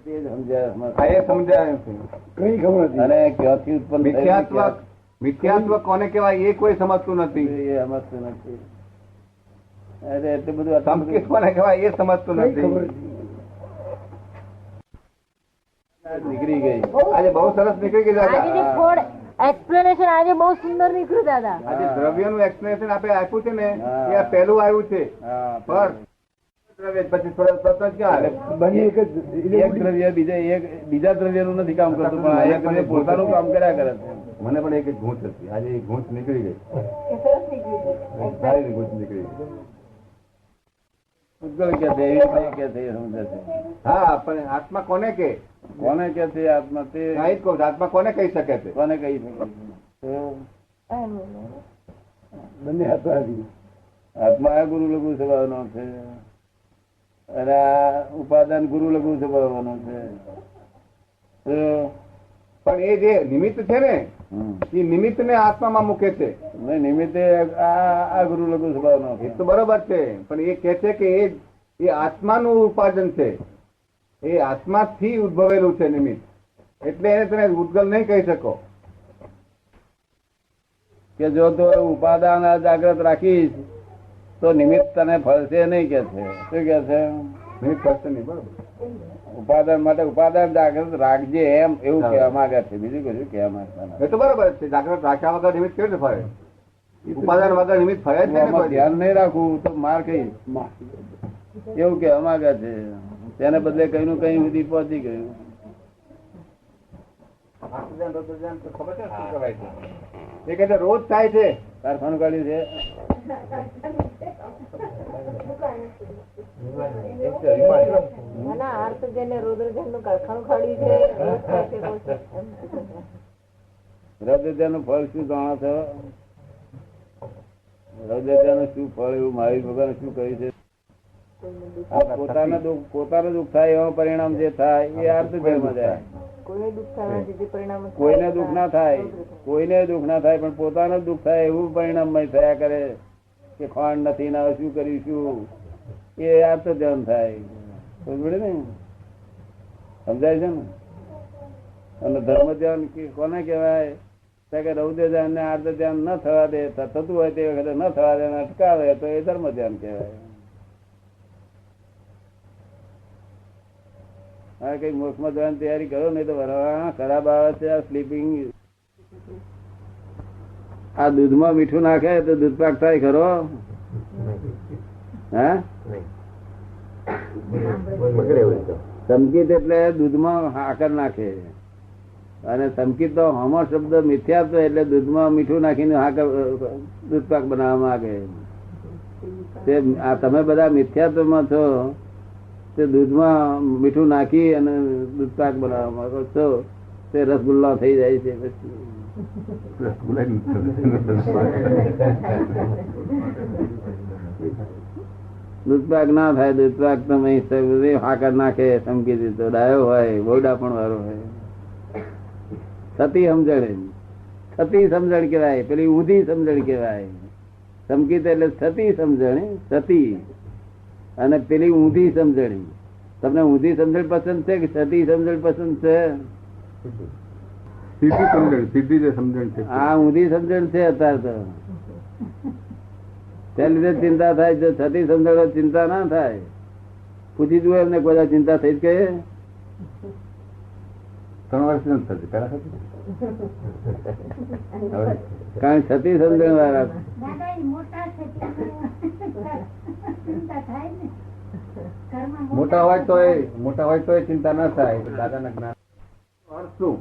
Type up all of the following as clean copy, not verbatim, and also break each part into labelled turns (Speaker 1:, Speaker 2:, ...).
Speaker 1: તે જ સમજાય.
Speaker 2: આ એ સમજાય છે.
Speaker 3: કઈ ખબર નથી.
Speaker 1: અને ક્યાંથી ઉત્પન્ન થયું
Speaker 2: મિથ્યાત્વ કોને કહેવાય એ કોઈ સમજતું નથી.
Speaker 1: એ સમજતું નથી. અરે એટલું બધું
Speaker 2: સંકેત કોને કહેવાય એ સમજતું
Speaker 3: કઈ
Speaker 2: નથી.
Speaker 3: ખબર નથી.
Speaker 1: નીકળી ગઈ.
Speaker 2: આજે બહુ સરસ નીકળી ગઈ દાદા.
Speaker 4: આજે જે ફોડ એક્સપ્લેનેશન આજે બહુ સુંદર નીકળ્યું દાદા.
Speaker 2: આજે દ્રવ્યનું એક્સપ્લેનેશન આપણે આપ્યું છે ને
Speaker 1: હા.
Speaker 2: એ આ પહેલું આવ્યું છે.
Speaker 1: હા,
Speaker 2: પણ દ્રવ્ય પછી થોડા તત્વ ક્યાં આવે?
Speaker 3: બંને એક જ
Speaker 1: એક દ્રવ્ય બીજા દ્રવ્યનું નથી કામ કરતું, પણ આ એક દ્રવ્ય પોતાનું કામ કર્યા કરે છે.
Speaker 2: મને પણ એક ગૂંચ હતી. આજે એ ગૂંચ નીકળી ગઈ.
Speaker 4: સરસ નીકળ્યું.
Speaker 2: સારી ગૂંચ નીકળી ગઈ.
Speaker 1: ઉદ્ગલ કે છે, એવી કઈ કે છે, એ સમજે છે.
Speaker 2: હા, પણ આત્મા કોને કે?
Speaker 1: કોને કે છે આત્મા? તે
Speaker 2: હા, એ જ કહું છું. આત્મા કોને કહી શકે છે?
Speaker 1: કોને કહી શકે છે?
Speaker 3: બંને હાથમાંથી.
Speaker 1: આત્મા આ ગુરુ લઘુ સ્વભાવનો છે અને આ ઉપાદાન ગુરુ લઘુ સ્વભાવનો છે.
Speaker 2: પણ એ જે નિમિત્ત છે ને એ નિમિત્ત ને આત્મામાં મૂકે છે.
Speaker 1: નિમિત્તે આ ગુરુ લઘુ સ્વભાવનો
Speaker 2: એ તો બરોબર છે, પણ એ કે છે કે એ આત્માનું ઉપાદન છે. એ આત્માથી ઉદ્ભવેલું છે નિમિત્ત. એટલે એને તમે ઉદ્ગલ નહીં કહી શકો.
Speaker 1: કે જો તો ઉપાદાન જાગ્રત રાખીશ તો નિમિત્ત તને ફળશે નહીં કે છે. શું કે છે?
Speaker 2: નિમિત્ત કરશે નહીં. બરોબર.
Speaker 1: ઉપાદાન માટે ઉપાદાન જાગ્રત રાખજે એમ એવું કહેવા માંગે છે. બીજું કશું કહેવા માંગતા નથી.
Speaker 2: એ તો બરોબર છે. જાગ્રત રાખ્યા વગર નિમિત્ત કેવી રીતે ફરે? ઉપાદાન વગર નિમિત્ત ફરે જ
Speaker 1: હું
Speaker 2: છે ને
Speaker 1: આમાં
Speaker 2: કોઈ.
Speaker 1: ધ્યાન નહીં રાખું તો માર ખાઈશ એવું કહેવા માંગે છે. તેને બદલે કઈ નું કઈ સુધી પહોંચી ગયું.
Speaker 2: આત્મજ્ઞાન, રૌદ્રજ્ઞાન તો ખબર છે ને શું કહેવાય છે? એ કહે છે રોજ થાય છે.
Speaker 1: કારખાનું કાઢ્યું છે.
Speaker 4: ના અર્થ જેને રુદ્રજનનું કારખાનું ખાડ્યું છે.
Speaker 1: રૌદ્રનું ફળ શું જાણો છો? રૌદ્રનું શું ફળ એવું મહાવીર ભગવાન શું કહ્યું છે? પોતાનું દુઃખ થાય એવા પરિણામ જે થાય એ અર્થ જન્મ જાય.
Speaker 4: કોઈને દુઃખ થવાના જે પરિણામ
Speaker 1: કોઈને દુઃખ ના થાય, કોઈને દુઃખ ના થાય, પણ પોતાનું દુઃખ થાય એવું પરિણામ થયા કરે કે ખાંડ નથી ના શું કરીશું એ અર્થ ધ્યાન થાય. સમજે ને? સમજાય છે ને? અને ધર્મ ધ્યાન કોને કહેવાય? કે રૌદ્ર ધ્યાન ને આર્થ ધ્યાન ન થવા દે, થતું હોય તે વખતે ન થવા દે અટકાવે તો એ ધર્મ ધ્યાન કહેવાય. હા, કઈ મોક્ષમાં જવાની તૈયારી કરો નહીં તો વરવા ખરાબ આવે છે. આ સ્લીપિંગ આ દૂધમાં મીઠું નાખે તો દૂધ પાક થાય ખરો? હે? સંકિત એટલે દૂધમાં આકર નાખે અને સંકિત તો હમો શબ્દ મિથ્યાત્વ એટલે દૂધમાં મીઠું નાખીને દૂધ પાક બનાવવા માંગે. તમે બધા મિથ્યાત્વમાં છો તે દૂધમાં મીઠું નાખી અને દૂધ પાક બનાવવા માંગો છો તે રસગુલ્લા થઈ જાય છે. દૂધપાક ના થાય. દૂધપાક તમે હાકર નાખે સમકી તો ડાયો હોય, બહુ ડાપણ વાળો હોય. થતી સમજણ, થતી સમજણ કેવાય. પેલી ઊંધી સમજણ કેવાય. સમકીત એટલે થતી સમજણ, થતી, અને પેલી ઊંધી સમજણ. તમને ઊંધી સમજણ પસંદ છે કે થતી સમજણ પસંદ છે?
Speaker 2: સીધી જે સમજણ છે.
Speaker 1: હા, ઊંધી સમજણ છે અત્યારે તો. ત્યાં લીધે ચિંતા થાય. જો થતી સમજણ ચિંતા ના થાય. પૂછી જુઓ એમને કોઈ ચિંતા થઈ જ કહે?
Speaker 2: 3 વર્ષ નથી થતી. પેલા થતી.
Speaker 1: કારણ થતી સમજણ વાળા
Speaker 2: મોટા હોય તો ચિંતા ના થાય. દાદાના જ્ઞાન અર્થ શું?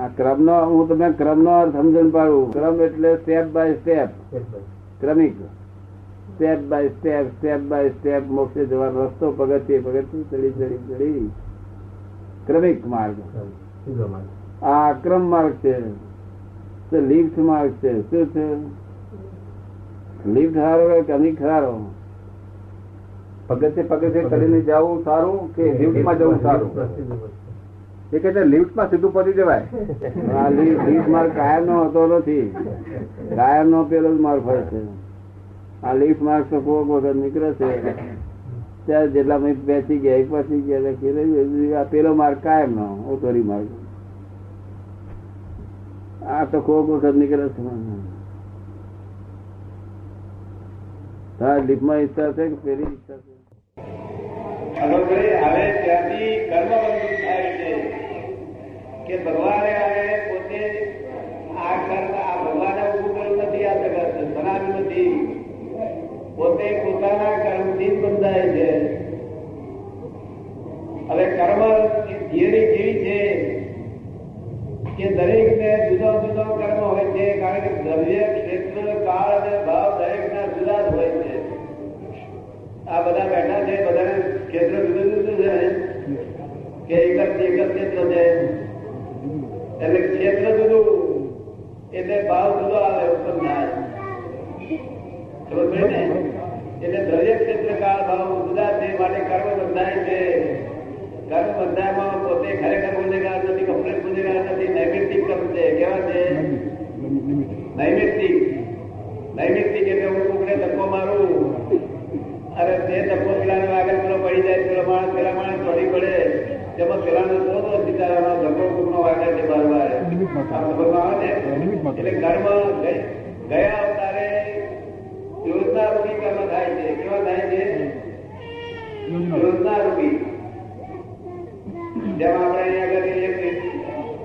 Speaker 1: આ ક્રમ નો હું તમને ક્રમ નો અર્થ સમજણ પાડું. ક્રમ એટલે સ્ટેપ બાય સ્ટેપ, ક્રમિક, step by step, step by step મોક્ષે જવાનો રસ્તો પગથિયે પગથિયે ચડી ચડી ચડી ક્રમિક માર્ગ. આ અક્રમ માર્ગ છે, લિફ્ટ માર્ગ છે. શું છે? લિફ્ટ સારો કે ક્રમિક સારો?
Speaker 2: પગથિયે પગથિયે ચડીને જવું સારું કે લિફ્ટમાં જવું સારું? એ કે લિફ્ટમાં સીધું પહોંચી જવાય.
Speaker 1: આ લિફ્ટ માર્ગ કાયમ નો હોતો નથી. કાયમ નો પેલો જ માર્ગ હોય છે. આ લિફ્ટ માર્ગ તો કોઈક વખત નીકળે છે ત્યાં જેટલા મિનિટ બેસી ગયા પછી ગયા પેલો માર્ગ કાયમ નો ઓટોરી માર્ગ. આ તો કોક વખત નીકળે છે. તારા લીપમાં ઈચ્છા છે કે પેલી ઈચ્છા છે?
Speaker 5: હવે ત્યાંથી કર્મ બંધ થાય છે કે ભગવાને હવે પોતે આ કર્મ આ ભગવાને ઉભું કર્યું નથી, આ જગત બનાવ્યું નથી, પોતે પોતાના કર્મથી જ બંધાય છે. હવે કર્મ થિયરી કેવી છે કે દરેક ને જુદો જુદો કર્મ હોય છે, કારણ કે દ્રવ્ય ક્ષેત્ર કાળ અને ભાવ દરેક ના જુદા જ હોય છે. આ બધા બેઠા છે, બધાને ક્ષેત્ર જુદું જુદું છે કે એક જ ક્ષેત્ર છે, એટલે ક્ષેત્ર જુદું એટલે ભાવ જુદો આવે ઉત્પન્ન થાય. સમજ ને? એટલે દ્રવ્ય ક્ષેત્ર કાળ ભાવ જુદા છે, માટે કર્મ બંધાય છે. કર્મ બંધાયમાં પોતે ખરેખર ગુનેગાર નથી, કમ્પ્લેટ ગુનેગાર નથી, નૈમિત્તિક કર્મ છે. કેવા છે? નૈમિત્તિક. નૈમિત્તિક એટલે હું કોકને ધક્કો મારું અરે તે ધક્કો પેલા આગળ પેલો પડી જાય, પેલા માણસ ચોરી પડે, તેમાં પેલાનો શોધો સીતારામનો ધક્કો કોકનો વાગે છે બારવાર. આવે એટલે કર્મ ગયા અવતારે યોજના રૂપી કર્મ થાય છે. કેવા થાય છે? યોજના રૂપી. જેમ આપણે અહીંયા આગળ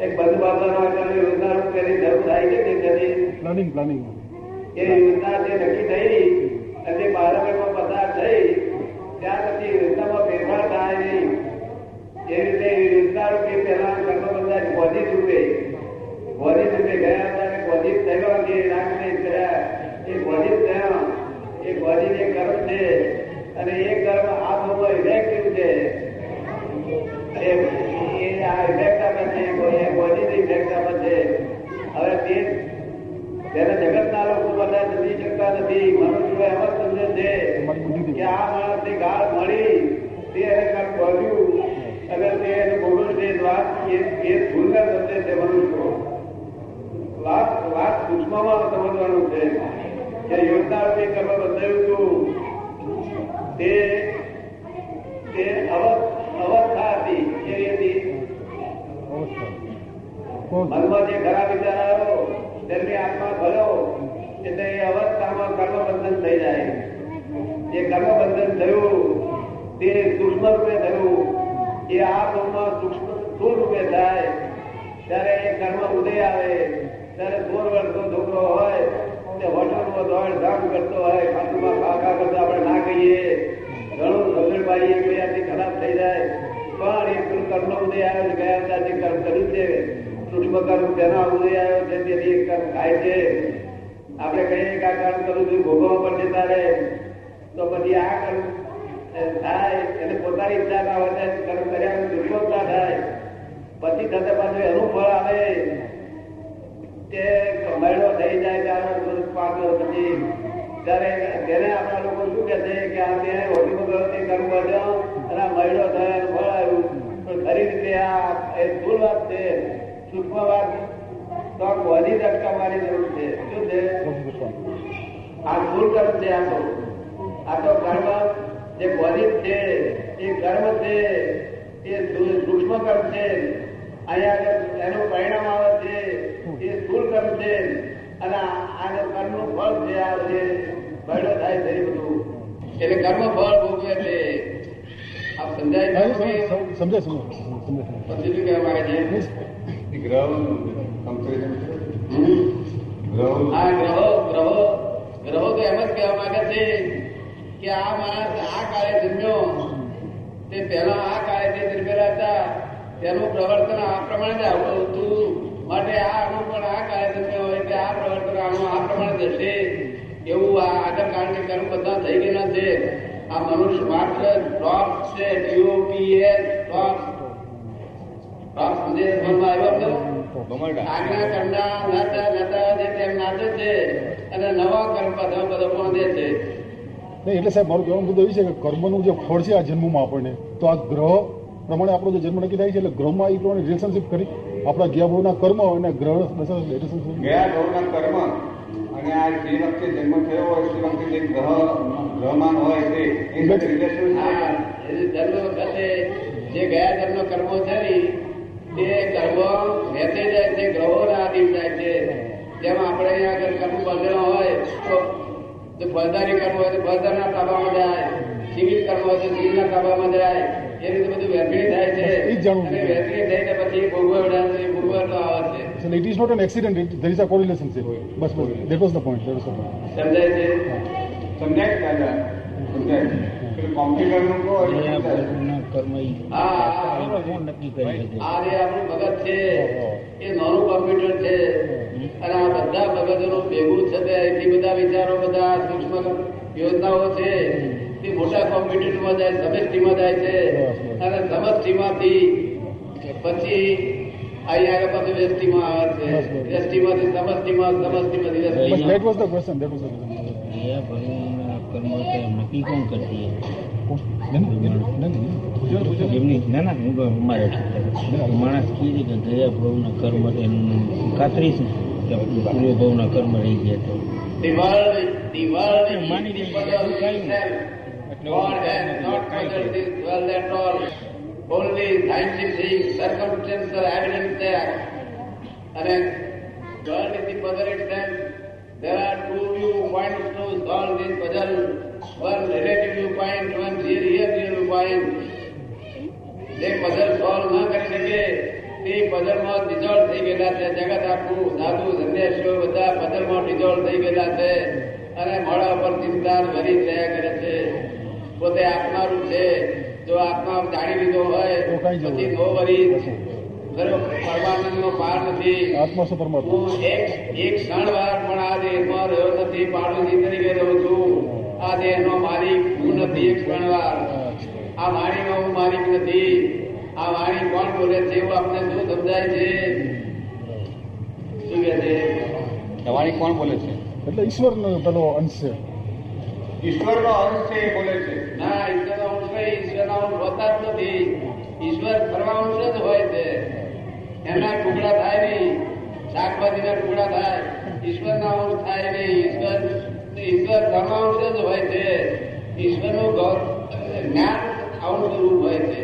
Speaker 5: એક બંધુ બાબા યોજના રૂપ કરી જરૂર થાય છે પ્લાનિંગ એ યોજના જે નક્કી થઈ અને પાર્લામેન્ટમાં પસાર થઈ ત્યાર પછી યોજનામાં ફેરફાર થાય નહીં. એ રીતે યોજના રૂપે પહેલા કર્મ બંધાય પોઝિટ રૂપે ગયા હતા પોઝિટ થયેલો જે રાખને કર્યા એ પોઝિટ થયા. એ પોઝિટ એક કર્મ છે અને એ કર્મ આ બહુ ઇફેક્ટિવ છે. જગત ના લોકો બધા સમજી શકતા નથી. મનુષ્ય એમ જ સમજે છે કે આ માણસ ની ગાળ મળી તે એને કાંક બોલ્યું અને તે એને બોલું છે વાત એ ભૂલના સમજે છે. મનુષ્યો વાત સૂક્ષ્મમાં સમજવાનું છે કે યોજના રૂપે કર્મ બંધાયું હતું તે અવસ્થા હતી. કેવી હતી? મનમાં જે ખરાબ વિચાર આવ્યો તેમની આત્મા ભર્યો એટલે એ અવસ્થામાં કર્મ બંધન થઈ જાય. જે કર્મ બંધન થયું તે સૂક્ષ્મ રૂપે થયું. એ આ ભાવમાં સૂક્ષ્મ સ્થૂળ રૂપે થાય ત્યારે એ કર્મ ઉદય આવે. ત્યારે 16 વર્ષનો છોકરો હોય તે હોટલમાં દોડ ધામ કરતો હોય, ખાતુમાં ખા કરતો આપણે ના કહીએ, ઘણું રગડ પાડીએ, કયાથી ખરાબ થઈ જાય, પણ એ કર્મ ઉદય આવ્યો છે. ગયા હતા જે કર્મ કર્યું છે સૂક્ષ્મ કર્મ તેના ઉદય આવ્યો છે તેથી એક કર્મ થાય છે. આપણે કહીએ કે આ કર્મ કરું છું ભોગવવા પડશે તારે, તો પછી આ કર્મ થાય એટલે પોતાની ઈચ્છા ના હોય કર્મ કર્યા દુર્બળતા થાય. પછી થતા પાછું એનું ફળ આવે કે મહિનો થઈ જાય 4 વર્ષ 5 વર્ષ પછી ત્યારે તેને આપણા લોકો શું કે છે કે આ ત્યાં હોટીમાં ગયો તે કર્મ કર્યો અને આ મહિનો થયા એનું ફળ આવ્યું. પણ ખરી રીતે આ એ ભૂલ વાત છે, સૂક્ષ્મ વાત તો બધી જ અટકાવવાની જરૂર છે. શું છે? આ ભૂલ કર્મ છે. આ તો કર્મ જે બધી છે એ કર્મ છે એ સૂક્ષ્મ કર્મ છે. અહીંયા એનું પરિણામ આવે છે એ સ્થૂળ કર્મ છે અને આને કર્મનું ફળ છે. આ જે બળો થાય છે બધું એટલે કર્મ ફળ ભોગવે છે. આપ સમજાય પછી શું કહેવા માંગે છે? ગ્રહો તો એમ જ કહેવા માંગે છે કે આ માણસ આ કાળે જન્મ્યો તે પહેલા આ કાળે જે જન્મેલા હતા તેનું પ્રવર્તન આ પ્રમાણે જ આવતું હતું. માટે આ અણુ પણ આ કાળે જન્મ્યો હોય કે આ પ્રવર્તન અણુ આ પ્રમાણે જશે એવું આ આગળ કાળને કર્મ બધા થઈ ગયેલા છે. આ મનુષ્ય માત્ર ડ્રોપ છે. DOPS ડ્રોપ સંદેશ મનમાં આવ્યો આજ્ઞા કરનાર નાતા જે તેમ નાચે છે અને નવા કર્મ બધો પહોંચે છે.
Speaker 3: એટલે સાહેબ મારું કહેવાનું મુદ્દો એ છે કે કર્મનું જે ફળ છે આ જન્મમાં આપણને, તો આ ગ્રહ પ્રમાણે આપણો જે જન્મ નક્કી થાય છે એટલે ગ્રહમાં એ પ્રમાણે રિલેશનશીપ કરી આપણા ગયા ભાવના કર્મ અને ગ્રહ ગયા ભાવના કર્મ અને આ જે વખતે જન્મ થયો હોય તે વખતે જે ગ્રહ
Speaker 2: ગ્રહમાન હોય તે એ સાથે રિલેશન
Speaker 5: હા, એ જન્મ વખતે જે ગયા જન્મ કર્મો છે ને તે કર્મો વહેતે જાય છે, ગ્રહોના આધીન જાય છે. જેમ આપણે અહીંયા આગળ કર્મ બંધેલા હોય તો જો ફળદારી કર્મ હોય તો ફળદારના તાબામાં જાય, સિવિલ કર્મ હોય તો સિવિલના તાબામાં જાય. એ રીતે બધું વહેંચણી થાય છે.
Speaker 3: એ જ જાણવું
Speaker 5: અને
Speaker 3: છે.
Speaker 5: વહેંચણી થઈને પછી ભોગવડો આવે છે.
Speaker 3: So it is not an accident, there is a correlation. Bus that was the point.
Speaker 5: સમજાય છે?
Speaker 2: સમજાય દાદા? સમજાય કોમ્પ્યુટરનું કહો
Speaker 5: હા, આ જે આપણું મગજ છે એ નાનું કોમ્પ્યુટર છે અને આ બધા મગજોનું ભેગું છે તે અહીંથી બધા વિચારો, બધા સૂક્ષ્મ યોજનાઓ છે તે મોટા કોમ્પ્યુટરમાં જાય, સમષ્ટિમાં જાય છે અને સમષ્ટિમાંથી પછી અહીંયા આગળ પાછું વ્યષ્ટિમાં આવે છે, વ્યષ્ટિમાંથી સમષ્ટિમાં, સમષ્ટિમાંથી
Speaker 3: But
Speaker 5: વ્યષ્ટિમાં.
Speaker 3: that was the question.
Speaker 6: નક્કી કોણ કરતી
Speaker 3: નહીં.
Speaker 6: એમની ના અમારે માણસ કીધે કે દયા ભાવના કર્મ ખાતરી છે કે પૂર્વ ભાવના કર્મ રહી ગયા તો
Speaker 5: The world is
Speaker 6: માની
Speaker 5: the
Speaker 6: લઈએ
Speaker 5: puzzle
Speaker 6: કઈ
Speaker 5: itself.
Speaker 6: એટલે
Speaker 5: God has not puzzled this world at all. Only scientific, circumstantial evidence there. And world is the puzzle itself. There are two viewpoints to solve this puzzle. One relative viewpoint, one real viewpoint. જે puzzle solve ન કરી શકે તે puzzleમાં dissolve થઈ ગયેલા છે. જગત આખું, સાધુ સંન્યાસીઓ બધા puzzleમાં dissolve થઈ ગયેલા છે અને મોડા ઉપર ચિંતા ભરી રહ્યા કરે છે. પોતે આત્મારૂપ છે. જો આત્મા જાણી લીધો હોય
Speaker 3: તો કાંઈ જરૂર
Speaker 5: પછી નો વરી પરમાનંદનો પાર નથી.
Speaker 3: આત્મા છે પરમાત્મા.
Speaker 5: હું એક ક્ષણવાર પણ આ દેહમાં રહ્યો નથી. પાડોશી તરીકે રહું છું. આ દેહનો માલિક હું નથી. એક ક્ષણવાર આ વાણીનો હું માલિક નથી. આ વાણી કોણ બોલે છે એવું આપણે શું સમજાય છે? શું કે છે?
Speaker 2: વાણી કોણ બોલે છે?
Speaker 3: એટલે ઈશ્વરનો પેલો અંશ છે.
Speaker 2: ઈશ્વરનો અંશ છે એ બોલે છે.
Speaker 5: ના, ઈશ્વરનો અંશ નહીં. ઈશ્વરના અંશ હોતા જ નથી. ઈશ્વર સર્વા અંશ જ હોય છે. એના ટુકડા થાય નહીં. શાકભાજીના ટુકડા થાય, ઈશ્વરના અંશ થાય નહીં. ઈશ્વર સર્વા અંશ જ હોય છે. ઈશ્વરનું જ્ઞાન અંશ રૂપ હોય છે.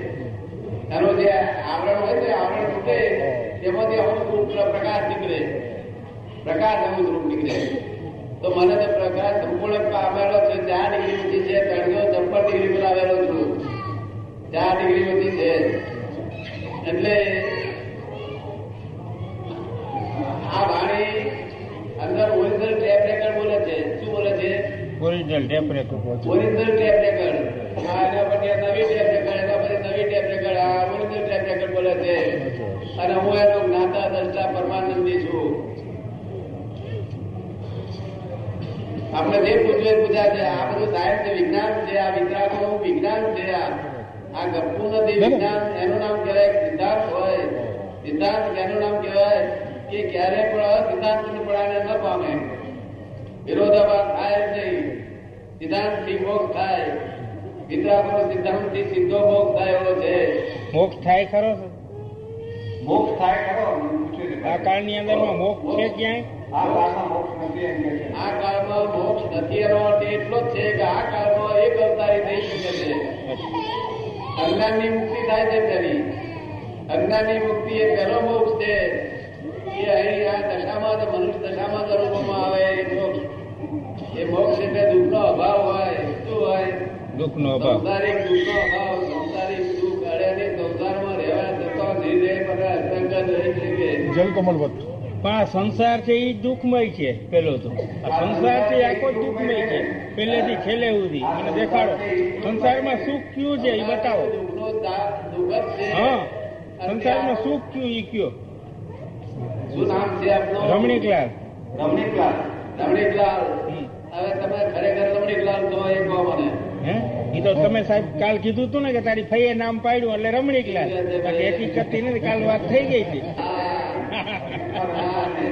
Speaker 5: એનું જે આવરણ હોય છે, આવરણ તૂટે તેમાંથી અંશ રૂપ પ્રકાશ નીકળે. પ્રકાશ અંશ રૂપ નીકળે. તો મને તો પ્રકાશ સંપૂર્ણ આવેલો છે. 4 ડિગ્રી ઊંચી છે. 356 ડિગ્રી પર આવેલો છું. 4 ડિગ્રી ઊંચી છે. એટલે આ વાણી અંદર ઓરિજિનલ ટેપ રેકર્ડ બોલે છે. શું બોલે છે?
Speaker 6: Original tape record.
Speaker 5: Original tape record. એના પછી નવી ટેપ રેકર્ડ, એના પછી નવી ટેપ રેકર્ડ. આ ઓરિજિનલ ટેપ રેકર્ડ બોલે છે. અને હું એનો જ્ઞાતા દ્રષ્ટા પરમાનંદી છું. આપણે જે પૂછવે પૂછ્યા છે. આ બધું સાયન્સ વિજ્ઞાન છે. આ વિતરાગોનું વિજ્ઞાન છે. આ ગપ્પુ નથી વિજ્ઞાન. એનું નામ કહેવાય સિદ્ધાંત હોય. સિદ્ધાંત એનું નામ કહેવાય કે ક્યારે પણ સિદ્ધાંત પડાને ન પામે. વિરોધાભાસ થાય જ નહીં. સિદ્ધાંત થી મોક્ષ થાય. વિતરાગો સિદ્ધાંત થી સીધો મોક્ષ થાય એવો છે.
Speaker 6: મોક્ષ થાય ખરો?
Speaker 2: મોક્ષ થાય ખરો? પૂછે છે.
Speaker 6: આ કાળની અંદરમાં મોક્ષ છે ક્યાંય?
Speaker 2: આ કાળમાં મોક્ષ નથી એમ કે છે.
Speaker 5: આ કાળમાં મોક્ષ નથી એનો અર્થ એટલો જ છે કે આ કાળમાં એક અવતારી થઈ શકે છે. અજ્ઞાનની મુક્તિ થાય છે તેની. અજ્ઞાનની મુક્તિ એ પહેલો મોક્ષ છે. એ અહીં આ દશામાં જ મનુષ્ય દશામાં જ અનુભવમાં આવે એ મોક્ષ. એ મોક્ષ એટલે દુઃખનો અભાવ હોય. શું હોય?
Speaker 6: દુઃખનો અભાવ.
Speaker 5: સંસારિક દુઃખનો અભાવ. સંસારિક દુઃખ અડેની સંસારમાં રહેવા છતાં નિર્દય પર અસંગત રહી શકે.
Speaker 3: જલકમલવત.
Speaker 6: પણ આ સંસાર છે એ દુઃખમય છે. પેલો તો આ સંસાર છે આખો દુઃખમય છે. પહેલેથી છેલ્લે સુધી મને દેખાડો. સંસારમાં સુખ કયું છે એ બતાવો.
Speaker 5: દુઃખનો દુઃખ જ છે.
Speaker 6: હા, સંસારમાં સુખ કયું એ કયો?
Speaker 5: શું નામ છે આપનું?
Speaker 6: રમણીકલાલ.
Speaker 5: રમણીકલાલ. રમણીકલાલ. હવે તમે ખરેખર રમણીકલાલ તો એ કહો મને.
Speaker 6: હે એ તો તમે સાહેબ કાલ કીધું હતું ને કે તારી ફઈએ નામ પાડ્યું એટલે રમણીકલાલ. બાકી હકીકત નથી. કાલ વાત થઈ ગઈ હતી.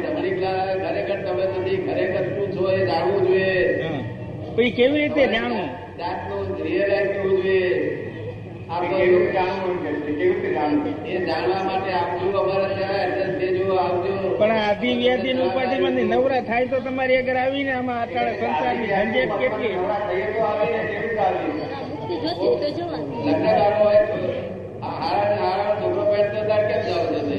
Speaker 5: રમણીકલાલ ખરેખર તમે નથી. ખરેખર શું છો એ જાણવું જોઈએ.
Speaker 6: પછી કેવી રીતે જાણવું?
Speaker 5: જાતનું રિયલાઇઝ કરવું જોઈએ. કેવી રીતે જાણવું કે કેવી રીતે જાણવું એ જાણવા માટે આપવું અમારે ત્યાં એડ્રેસ દેજો આવજો.
Speaker 6: પણ આ આધિ વ્યાધિ ની ઉપાધિમાંથી નવરા થાય તો તમારી આગળ આવીને આમાં અત્યારે સંસારની ઝંઝટ કેટલી.
Speaker 5: નવરા થઈએ તો આવીને કેવી રીતે આવીને લગ્નગાળો હોય તો હારા છોકરો પેટનો તાર કેમ જાવ જશે?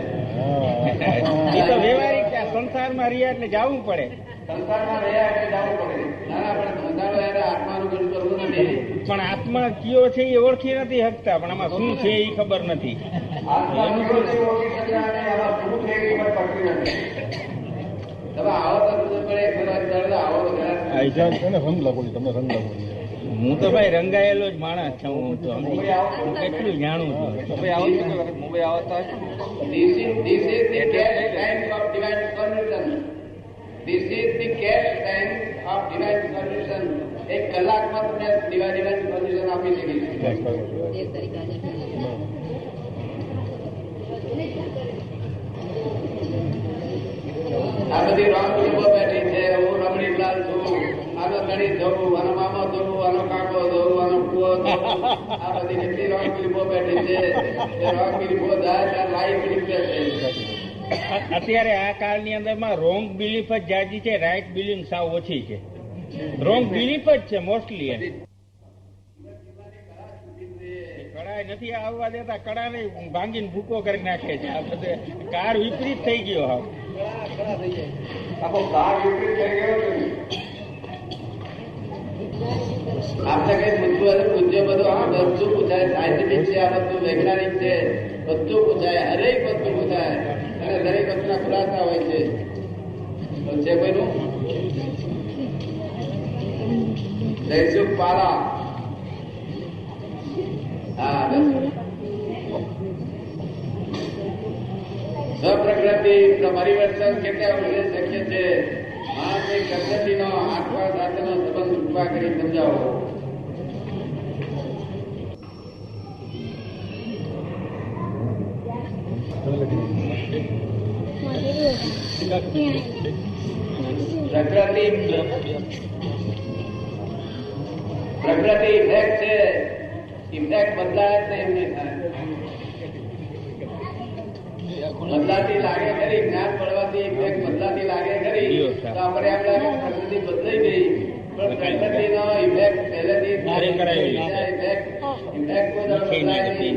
Speaker 6: એ તો વ્યવહારિક છે. આ સંસારમાં રહ્યા એટલે જવું પડે.
Speaker 5: સંસારમાં રહ્યા એટલે જવું પડે. ના ના પણ સંસારો એને આત્માનું કશું કરવું નથી.
Speaker 6: પણ આત્મા કયો છે એ ઓળખી નથી શકતા, પણ આમાં શું છે એ ખબર નથી.
Speaker 5: આત્મા કેવો છે ઓળખી શક્યા અને એમાં શું છે એ પણ પડતી નથી. તમે આવો તો ખબર પડે આવો તો ઘણા
Speaker 3: એને રંગ લાગવો જોઈએ, તમને રંગ લાગવો જોઈએ.
Speaker 6: હું તો ભાઈ રંગાયેલો જ માણસ છું. હું તો કેટલું જાણું છું.
Speaker 2: મુંબઈ આવતા
Speaker 5: This is the cash time of divine solution. This is the cash time of divine solution. એક કલાકમાં તમને divine solution આપી શકીશ. આ બધી રોંગ લોકો બેઠી છે. હું રમણીલાલ છું, આનો ગણિત જવું, આનો મામો જવું, આનો કાકો જવું, આનો કુવો જવું. આ બધી કેટલી રોંગ ફિલ્મો બેઠી છે. એ રોંગ ફિલ્મો જાય ત્યાં લાઈફ નીકળે છે.
Speaker 6: અત્યારે આ કાળની અંદરમાં રોંગ બિલીફ જ જાજી છે, રાઈટ બિલીફ સાવ ઓછી છે. રોંગ બિલીફ જ છે મોસ્ટલી. કળા નથી આવવા દેતા, કળાને ભાંગીને ભૂકો કરી નાખે છે. આ બધે કાર વિપરીત થઈ ગયો. હા,
Speaker 5: આખો કાળ વિપરીત થઈ ગયો છે. આપણે કઈ પૂછવું પૂછ્યો બધું આ બધું પૂછાય. સાયન્ટિફિક છે, આ બધું વૈજ્ઞાનિક છે, બધું પૂછાય, હરેક વસ્તુ પૂછાય અને દરેક વસ્તુના ખુલાસા હોય છે. છે કોઈનું જયસુખ પાલા? હા, સ્વપ્રકૃતિ પરિવર્તન કેટલા વધે શક્ય છે? માણસની પ્રકૃતિનો આત્મા સાથેનો સંબંધ ઉભા કરી સમજાવો. પ્રકૃતિ ઇફેક્ટ છે. ઇફેક્ટ બદલાય છે એમને બદલાતી લાગે ખરી. જ્ઞાન પડવાથી ઇફેક્ટ બદલાતી લાગે ખરી. તો આપણે એમ લાગે પ્રકૃતિ બદલાઈ ગઈ, પણ પ્રકૃતિનો ઇફેક્ટ પહેલેથી ઇફેક્ટ કોઈ બદલાય નહીં.